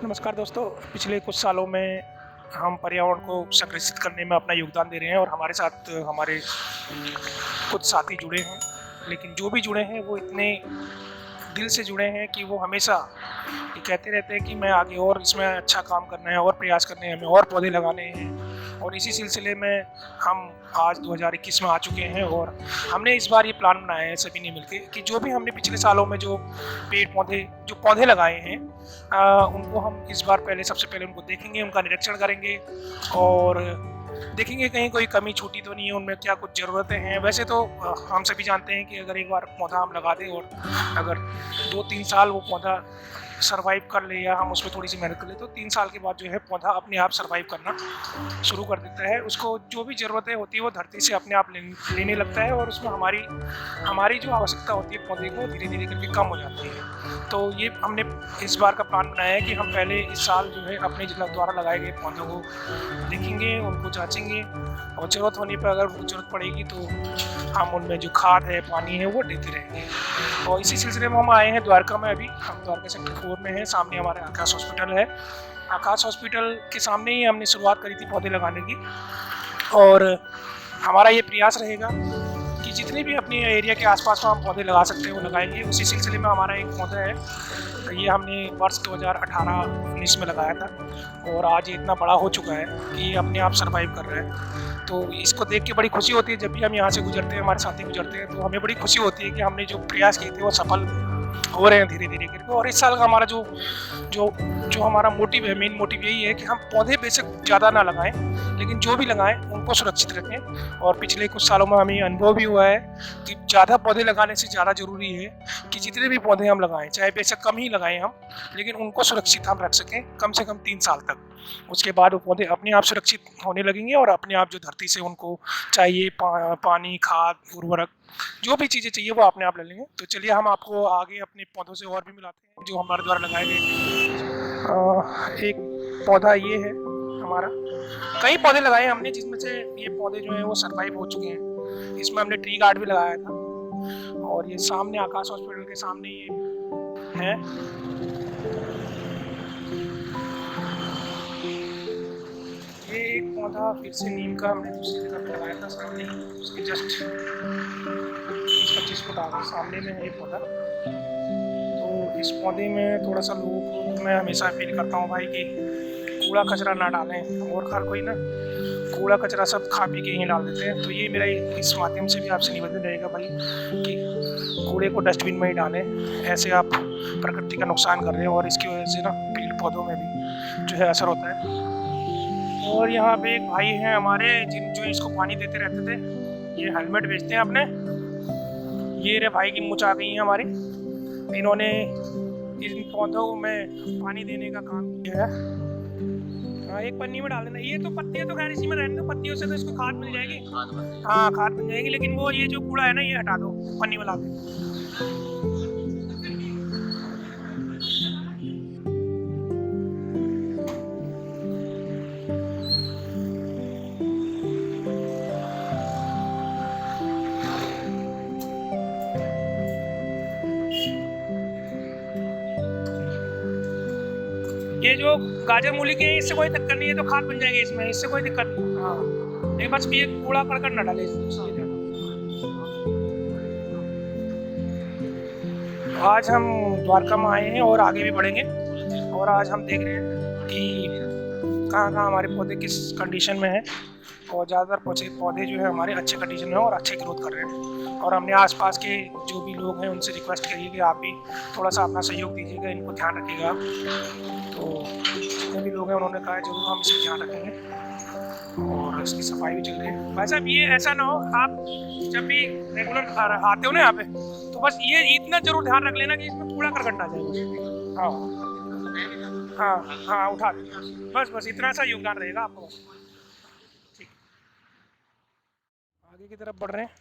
नमस्कार दोस्तों। पिछले कुछ सालों में हम पर्यावरण को संरक्षित करने में अपना योगदान दे रहे हैं और हमारे साथ हमारे कुछ साथी जुड़े हैं। लेकिन जो भी जुड़े हैं वो इतने दिल से जुड़े हैं कि वो हमेशा ये कहते रहते हैं कि मैं आगे और इसमें अच्छा काम करना है और प्रयास करने हैं, हमें और पौधे लगाने हैं। और इसी सिलसिले में हम आज 2021 में आ चुके हैं और हमने इस बार ये प्लान बनाया है सभी ने मिलके कि जो भी हमने पिछले सालों में जो पेड़ पौधे जो पौधे लगाए हैं उनको हम इस बार सबसे पहले उनको देखेंगे, उनका निरीक्षण करेंगे और देखेंगे कहीं कोई कमी छूटी तो नहीं है, उनमें क्या कुछ ज़रूरतें हैं। वैसे तो हम सभी जानते हैं कि अगर एक बार पौधा हम लगा दें और अगर 2-3 साल वो पौधा सर्वाइव कर ले या हम उसमें थोड़ी सी मेहनत कर ले तो 3 साल के बाद जो है पौधा अपने आप सर्वाइव करना शुरू कर देता है। उसको जो भी ज़रूरतें होती है वो धरती से अपने आप लेने लगता है और उसमें हमारी जो आवश्यकता होती है पौधे को धीरे धीरे करके कम हो जाती है। तो ये हमने इस बार का प्लान बनाया है कि हम पहले इस साल जो है अपने जिला द्वारा लगाए गए पौधों को देखेंगे, उनको जाँचेंगे और ज़रूरत होने पर अगर ज़रूरत पड़ेगी तो हम उनमें जो खाद है, पानी है वो देते रहेंगे। और इसी सिलसिले में हम आए हैं द्वारका में। अभी हम द्वारका सेक्टर 4 में हैं, सामने हमारे आकाश हॉस्पिटल है। आकाश हॉस्पिटल के सामने ही हमने शुरुआत करी थी पौधे लगाने की और हमारा ये प्रयास रहेगा कि जितने भी अपने एरिया के आसपास में हम पौधे लगा सकते हैं वो लगाएंगे। उसी सिलसिले में हमारा एक पौधा है, ये हमने वर्ष 2018-19 में लगाया था और आज ये इतना बड़ा हो चुका है कि ये अपने आप सर्वाइव कर रहा है। तो इसको देख के बड़ी खुशी होती है। जब भी हम यहाँ से गुजरते हैं, हमारे साथी गुजरते हैं, तो हमें बड़ी खुशी होती है कि हमने जो प्रयास किए थे वो सफल हो रहे हैं धीरे धीरे करके। और इस साल का हमारा जो जो जो हमारा मोटिव है, मेन मोटिव यही है कि हम पौधे बेशक ज़्यादा ना लगाएं लेकिन जो भी लगाएं उनको सुरक्षित रखें। और पिछले कुछ सालों में हमें अनुभव भी हुआ है कि ज़्यादा पौधे लगाने से ज़्यादा ज़रूरी है कि जितने भी पौधे हम लगाएं, चाहे बेशक कम ही लगाएं हम, लेकिन उनको सुरक्षित हम रख सकें कम से कम 3 साल तक। उसके बाद वो पौधे अपने आप सुरक्षित होने लगेंगे और अपने आप जो धरती से उनको चाहिए पानी, खाद, उर्वरक जो भी चीज़ें चाहिए वो अपने आप ले लेंगे। तो चलिए हम आपको आगे अपने पौधों से और भी मिलाते हैं जो हमारे द्वारा लगाए गए। एक पौधा ये है हमारा, कई पौधे लगाए हमने जिसमें से ये पौधे जो हैं वो सर्वाइव हो चुके हैं। इसमें हमने ट्री गार्ड भी लगाया था और ये सामने आकाश हॉस्पिटल के सामने ये है। ये एक पौधा फिर से नीम का हमने दूसरी जगह पे लगाया था, सामने उसके जस्ट 20-25 फुट आगे सामने में है ये पौधा। तो इस पौधे में थोड़ा सा लोगों को मैं हमेशा अपील करता हूँ भाई कि कूड़ा कचरा ना डालें। और हर कोई ना कूड़ा कचरा सब खा पी के ही डाल देते हैं। तो ये मेरा इस माध्यम से भी आपसे निवेदन रहेगा भाई कि कूड़े को डस्टबिन में ही डालें। ऐसे आप प्रकृति का नुकसान कर रहे हैं और इसकी वजह से ना पेड़ पौधों में भी जो है असर होता है। और यहाँ पे एक भाई हैं हमारे जो इसको पानी देते रहते थे, ये हेलमेट बेचते हैं अपने। ये रे भाई की मूंछ आ गई है हमारी। इन्होंने इन पौधों में पानी देने का काम किया है। एक पन्नी में डाल देना। ये तो पत्तियां तो खैर इसी में रहने दो, पत्तियों से तो इसको खाद मिल जाएगी। हाँ, खाद मिल जाएगी, लेकिन वो ये जो कूड़ा है ना ये हटा दो पन्नी में ला के। ये जो गाजर मूली के हैं इससे कोई दिक्कत नहीं है, तो खाद बन जाएगी इसमें, इससे कोई दिक्कत नहीं। हाँ, एक बस ये कूड़ा करकट ना डाले। आज हम द्वारका में आए हैं और आगे भी बढ़ेंगे और आज हम देख रहे हैं कि कहाँ कहाँ हमारे पौधे किस कंडीशन में हैं और ज़्यादातर पौधे जो है हमारे अच्छे कंडीशन में और अच्छे ग्रोथ कर रहे हैं। और हमने आसपास के जो भी लोग हैं उनसे रिक्वेस्ट करी कि आप भी थोड़ा सा अपना सहयोग दीजिएगा, इनको ध्यान रखिएगा। तो जितने भी लोग हैं उन्होंने कहा जरूर हम इसका ध्यान रखेंगे और इसकी सफाई भी चल रही है। भाई साहब ये ऐसा ना हो, आप जब भी रेगुलर आते हो ना यहाँ पे तो बस ये इतना जरूर ध्यान रख लेना कि इसमें कूड़ा करकट ना जाए। हाँ हाँ हाँ, उठा दें बस इतना सा योगदान रहेगा आपको। ठीक, आगे की तरफ बढ़ रहे हैं।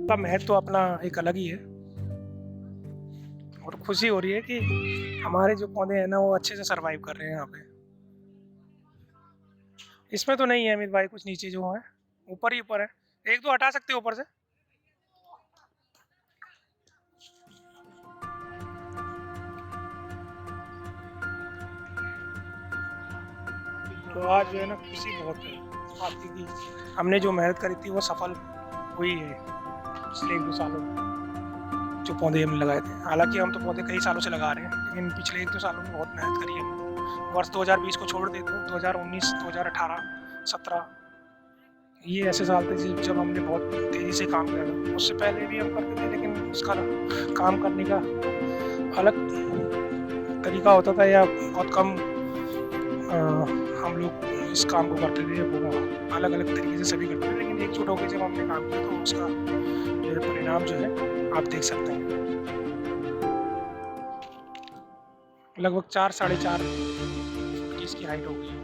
का महत्व तो अपना एक अलग ही है और खुशी हो रही है कि हमारे जो पौधे हैं ना वो अच्छे से सरवाइव कर रहे हैं यहाँ पे। इसमें तो नहीं है अमित भाई कुछ, नीचे जो है ऊपर ही ऊपर है। एक दो हटा सकते हो ऊपर से। तो आज जो है ना खुशी बहुत है इस बात की कि हमने जो मेहनत करी थी वो सफल हुई है पिछले 1-2 सालों में। जो पौधे हमने लगाए थे, हालांकि हम तो पौधे कई सालों से लगा रहे हैं, लेकिन पिछले 1-2 सालों में बहुत मेहनत करी है। वर्ष 2020 को छोड़ दे तो 2019, 2018, 17 ये ऐसे साल थे जब हमने बहुत तेज़ी से काम किया था। उससे पहले भी हम करते थे, लेकिन उसका काम करने का अलग तरीका होता था या बहुत कम हम लोग इस काम को करते थे। वो अलग अलग तरीके से सभी करते थे, लेकिन एकजुट होकर जब हमने काम किया तो उसका जो है परिणाम जो है आप देख सकते हैं। लगभग 4-4.5 फुट की इसकी हाइट हो गई है।